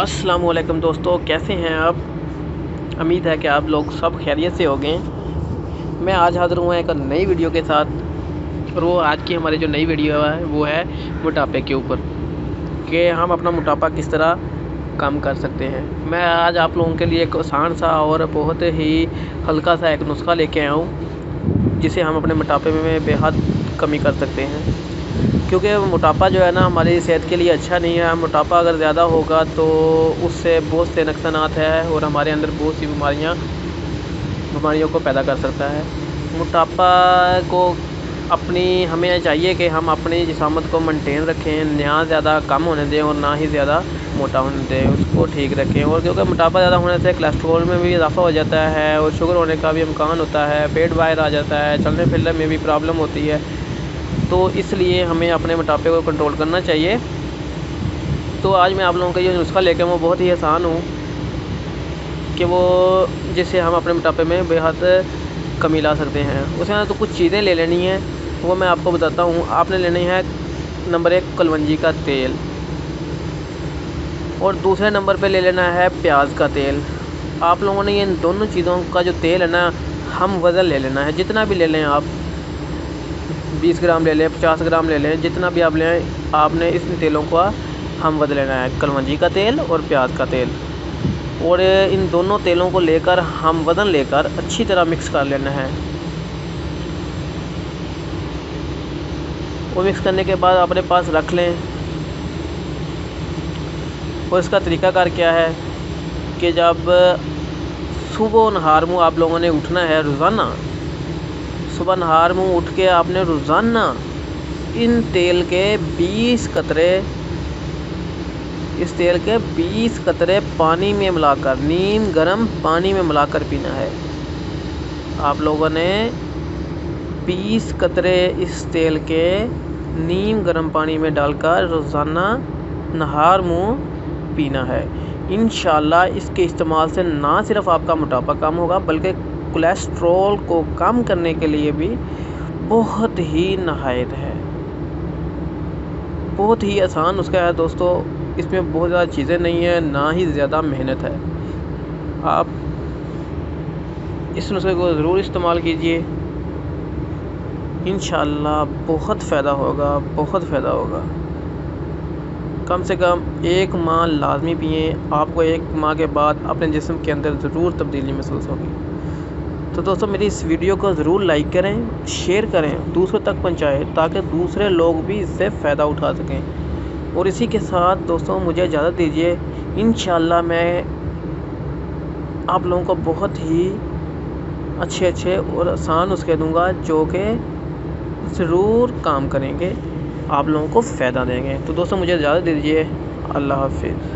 अस्सलामुअलैकुम दोस्तों, कैसे हैं आप। उम्मीद है कि आप लोग सब खैरियत से हो गए। मैं आज हाज़िर हुआ एक नई वीडियो के साथ। और वो आज की हमारी जो नई वीडियो है वो है मोटापे के ऊपर, कि हम अपना मोटापा किस तरह कम कर सकते हैं। मैं आज आप लोगों के लिए एक आसान सा और बहुत ही हल्का सा एक नुस्खा लेके आया हूँ, जिसे हम अपने मोटापे में बेहद कमी कर सकते हैं। क्योंकि मोटापा जो है ना, हमारी सेहत के लिए अच्छा नहीं है। मोटापा अगर ज़्यादा होगा तो उससे बहुत से नुकसानात है और हमारे अंदर बहुत सी बीमारियों को पैदा कर सकता है। मोटापा को हमें चाहिए कि हम अपनी जिस्मात को मेंटेन रखें, ना ज़्यादा कम होने दें और ना ही ज़्यादा मोटा होने दें, उसको ठीक रखें। और क्योंकि मोटापा ज़्यादा होने से कोलेस्ट्रॉल में भी इजाफा हो जाता है और शुगर होने का भी इम्कान होता है, पेट बाहर आ जाता है, चलने फिरने में भी प्रॉब्लम होती है। तो इसलिए हमें अपने मोटापे को कंट्रोल करना चाहिए। तो आज मैं आप लोगों का ये नुस्खा लेकर वो बहुत ही आसान हूँ कि वो जिससे हम अपने मोटापे में बेहद कमी ला सकते हैं। उसमें तो कुछ चीज़ें ले लेनी है, वो मैं आपको बताता हूँ। आपने लेनी है नंबर 1 कलवंजी का तेल, और दूसरे नंबर पे ले लेना है प्याज का तेल। आप लोगों ने इन दोनों चीज़ों का जो तेल है ना, हम वज़न ले लेना है। जितना भी ले लें आप, 20 ग्राम ले लें, 50 ग्राम ले लें, जितना भी आप लें, आपने इस तेलों का हम वज़न लेना है, कलवंजी का तेल और प्याज का तेल। और इन दोनों तेलों को लेकर हम वज़न लेकर अच्छी तरह मिक्स कर लेना है। वो मिक्स करने के बाद अपने पास रख लें। और इसका तरीक़ाकार क्या है कि जब सुबह नहार मुँह आप लोगों ने उठना है, रोज़ाना सुबह नहार मुँह उठ के आपने रोज़ाना इन तेल के 20 कतरे, इस तेल के 20 कतरे पानी में मिलाकर, नीम गर्म पानी में मिलाकर पीना है। आप लोगों ने 20 कतरे इस तेल के नीम गर्म पानी में डालकर रोज़ाना नहार मुँह पीना है। इंशाअल्लाह इसके इस्तेमाल से ना सिर्फ आपका मोटापा कम होगा, बल्कि कोलेस्ट्रॉल को कम करने के लिए भी बहुत ही नहायत है। बहुत ही आसान नुस्खा है दोस्तों, इसमें बहुत ज़्यादा चीज़ें नहीं है, ना ही ज़्यादा मेहनत है। आप इस नुस्खे को ज़रूर इस्तेमाल कीजिए, इंशाअल्लाह बहुत फ़ायदा होगा, बहुत फ़ायदा होगा। कम से कम 1 माह लाजमी पिएँ। आपको 1 माह के बाद अपने जिस्म के अंदर ज़रूर तब्दीली महसूस होगी। तो दोस्तों, मेरी इस वीडियो को ज़रूर लाइक करें, शेयर करें, दूसरों तक पहुंचाएं, ताकि दूसरे लोग भी इससे फ़ायदा उठा सकें। और इसी के साथ दोस्तों मुझे इजाज़त दीजिए। इंशाअल्लाह मैं आप लोगों को बहुत ही अच्छे और आसान नुस्खे दूंगा, जो कि ज़रूर काम करेंगे, आप लोगों को फ़ायदा देंगे। तो दोस्तों मुझे इजाज़त दीजिए। अल्लाह हाफ़िज़।